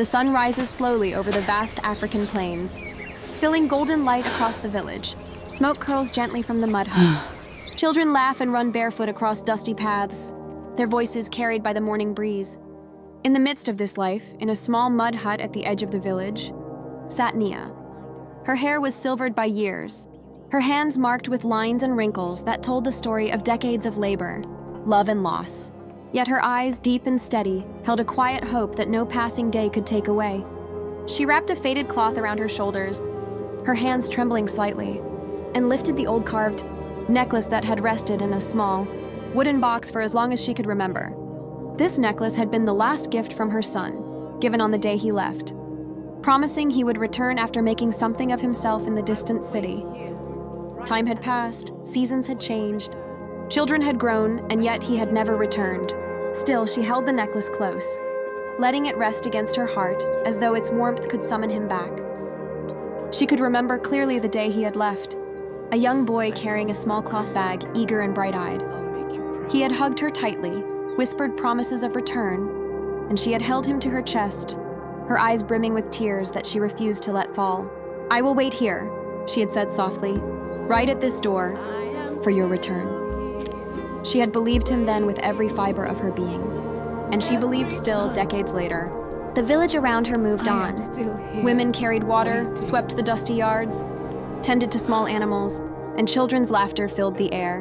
The sun rises slowly over the vast African plains, spilling golden light across the village. Smoke curls gently from the mud huts. Children laugh and run barefoot across dusty paths, their voices carried by the morning breeze. In the midst of this life, in a small mud hut at the edge of the village, sat Nia. Her hair was silvered by years, her hands marked with lines and wrinkles that told the story of decades of labor, love and loss. Yet her eyes, deep and steady, held a quiet hope that no passing day could take away. She wrapped a faded cloth around her shoulders, her hands trembling slightly, and lifted the old carved necklace that had rested in a small, wooden box for as long as she could remember. This necklace had been the last gift from her son, given on the day he left, promising he would return after making something of himself in the distant city. Time had passed, seasons had changed, children had grown, and yet he had never returned. Still, she held the necklace close, letting it rest against her heart as though its warmth could summon him back. She could remember clearly the day he had left, a young boy carrying a small cloth bag, eager and bright-eyed. He had hugged her tightly, whispered promises of return, and she had held him to her chest, her eyes brimming with tears that she refused to let fall. "I will wait here," she had said softly, "right at this door, for your return." She had believed him then with every fiber of her being, and she believed still decades later. The village around her moved on. Women carried water, swept the dusty yards, tended to small animals, and children's laughter filled the air.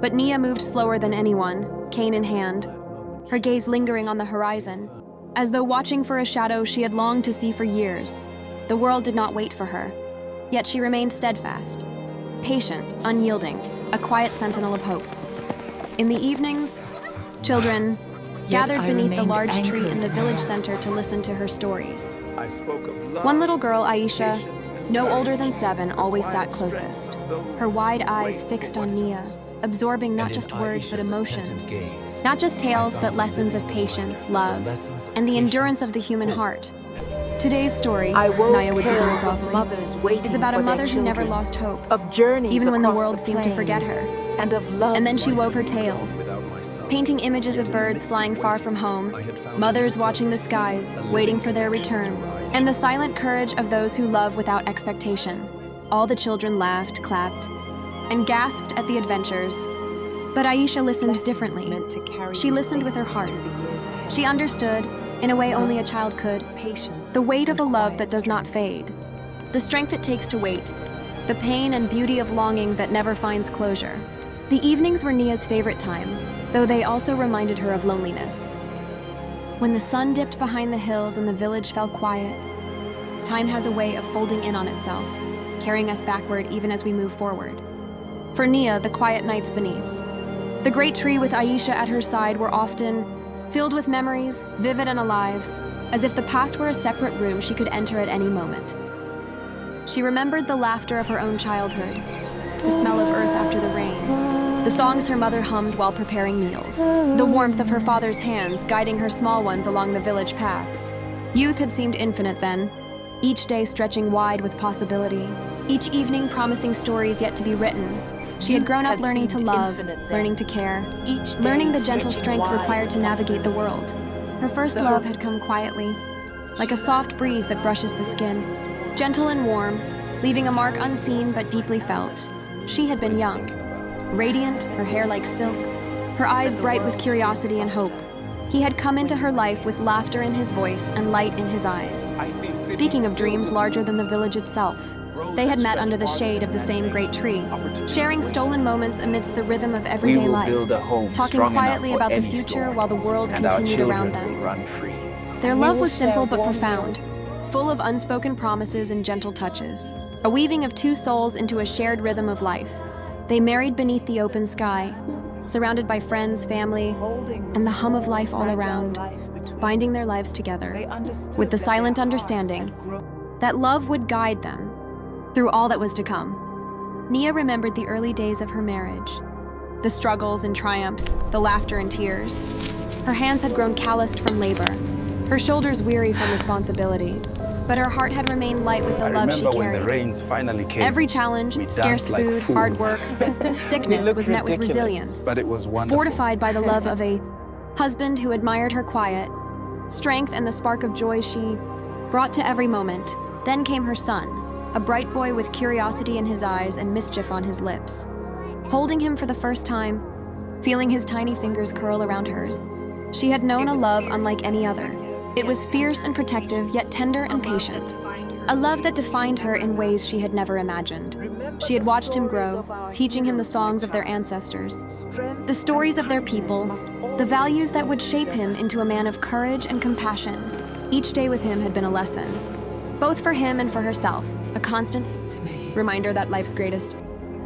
But Nia moved slower than anyone, cane in hand, her gaze lingering on the horizon, as though watching for a shadow she had longed to see for years. The world did not wait for her, yet she remained steadfast, patient, unyielding, a quiet sentinel of hope. In the evenings, children gathered beneath the large tree in the village center to listen to her stories. One little girl, Aisha, no older than 7, always sat closest, her wide eyes fixed on Nia, absorbing not just words but emotions, not just tales but lessons of patience, love, and the endurance of the human heart. Today's story, Nia would begin softly, is about a mother who never lost hope, even when the world seemed to forget her. And then she wove her tales, painting images of birds flying far from home, mothers watching the skies, waiting for their return, and the silent courage of those who love without expectation. All the children laughed, clapped, and gasped at the adventures. But Aisha listened differently. She listened with her heart. She understood, in a way only a child could, the weight of a love that does not fade, the strength it takes to wait, the pain and beauty of longing that never finds closure. The evenings were Nia's favorite time, though they also reminded her of loneliness. When the sun dipped behind the hills and the village fell quiet, time has a way of folding in on itself, carrying us backward even as we move forward. For Nia, the quiet nights beneath, the great tree with Aisha at her side were often filled with memories, vivid and alive, as if the past were a separate room she could enter at any moment. She remembered the laughter of her own childhood, the smell of earth after the rain, the songs her mother hummed while preparing meals, the warmth of her father's hands guiding her small ones along the village paths. Youth had seemed infinite then, each day stretching wide with possibility, each evening promising stories yet to be written. She had grown up learning to love, learning to care, learning the gentle strength required to navigate the world. Her first love had come quietly, like a soft breeze that brushes the skin, gentle and warm, leaving a mark unseen but deeply felt. She had been young, radiant, her hair like silk, her eyes bright with curiosity and hope. He had come into her life with laughter in his voice and light in his eyes. Speaking of dreams larger than the village itself, they had met under the shade of the same great tree, sharing stolen moments amidst the rhythm of everyday life, talking quietly about the future while the world continued around them. Their love was simple but profound, full of unspoken promises and gentle touches, a weaving of two souls into a shared rhythm of life. They married beneath the open sky, surrounded by friends, family, and the hum of life all around, binding their lives together, with the silent understanding that love would guide them through all that was to come. Nia remembered the early days of her marriage, the struggles and triumphs, the laughter and tears. Her hands had grown calloused from labor, her shoulders weary from responsibility, but her heart had remained light with the love she carried. When the rains finally came, every challenge, scarce food, hard work, sickness was met with resilience, but it was wonderful. Fortified by the love of a husband who admired her quiet, strength and the spark of joy she brought to every moment. Then came her son, a bright boy with curiosity in his eyes and mischief on his lips. Holding him for the first time, feeling his tiny fingers curl around hers, she had known a love unlike any other. It was fierce and protective, yet tender and patient. A love that defined her in ways she had never imagined. She had watched him grow, teaching him the songs of their ancestors, the stories of their people, the values that would shape him into a man of courage and compassion. Each day with him had been a lesson, both for him and for herself, a constant reminder that life's greatest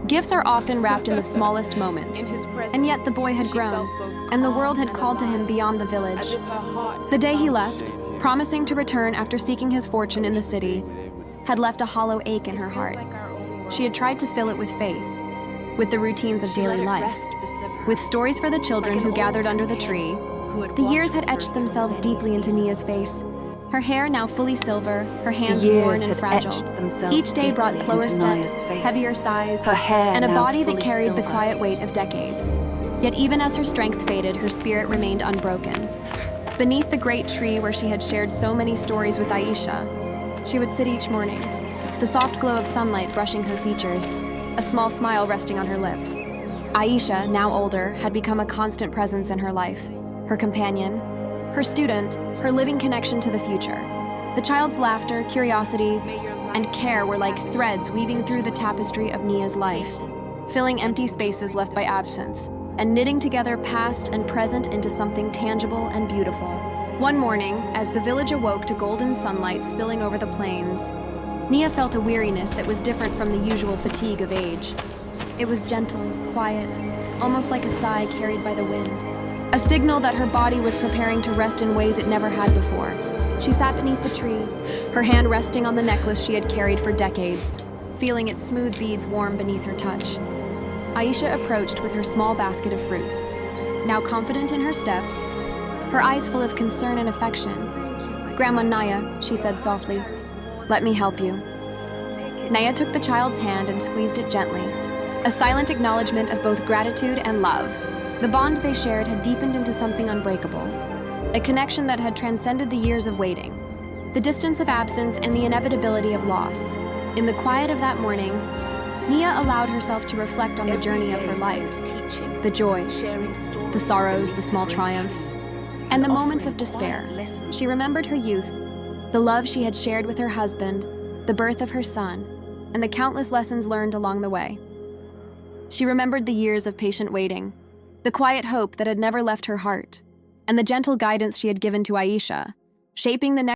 gifts are often wrapped in the smallest moments. And yet the boy had grown, and the world had called to him beyond the village. The day he left, promising to return after seeking his fortune in the city, had left a hollow ache in her heart. She had tried to fill it with faith, with the routines of daily life, with stories for the children who gathered under the tree. The years had etched themselves deeply into Nia's face. Her hair now fully silver, her hands worn and fragile. Each day brought slower steps, heavier sighs, and a body that carried the quiet weight of decades. Yet even as her strength faded, her spirit remained unbroken. Beneath the great tree where she had shared so many stories with Aisha, she would sit each morning, the soft glow of sunlight brushing her features, a small smile resting on her lips. Aisha, now older, had become a constant presence in her life, her companion, her student, her living connection to the future. The child's laughter, curiosity, and care were like threads weaving through the tapestry of Nia's life, filling empty spaces left by absence, and knitting together past and present into something tangible and beautiful. One morning, as the village awoke to golden sunlight spilling over the plains, Nia felt a weariness that was different from the usual fatigue of age. It was gentle, quiet, almost like a sigh carried by the wind. A signal that her body was preparing to rest in ways it never had before. She sat beneath the tree, her hand resting on the necklace she had carried for decades, feeling its smooth beads warm beneath her touch. Aisha approached with her small basket of fruits, now confident in her steps, her eyes full of concern and affection. "Grandma Naya," she said softly, "let me help you." Naya took the child's hand and squeezed it gently, a silent acknowledgement of both gratitude and love. The bond they shared had deepened into something unbreakable, a connection that had transcended the years of waiting, the distance of absence, and the inevitability of loss. In the quiet of that morning, Nia allowed herself to reflect on the journey of her life, the joys, the sorrows, the small triumphs, and the moments of despair. She remembered her youth, the love she had shared with her husband, the birth of her son, and the countless lessons learned along the way. She remembered the years of patient waiting, the quiet hope that had never left her heart, and the gentle guidance she had given to Aisha, shaping the next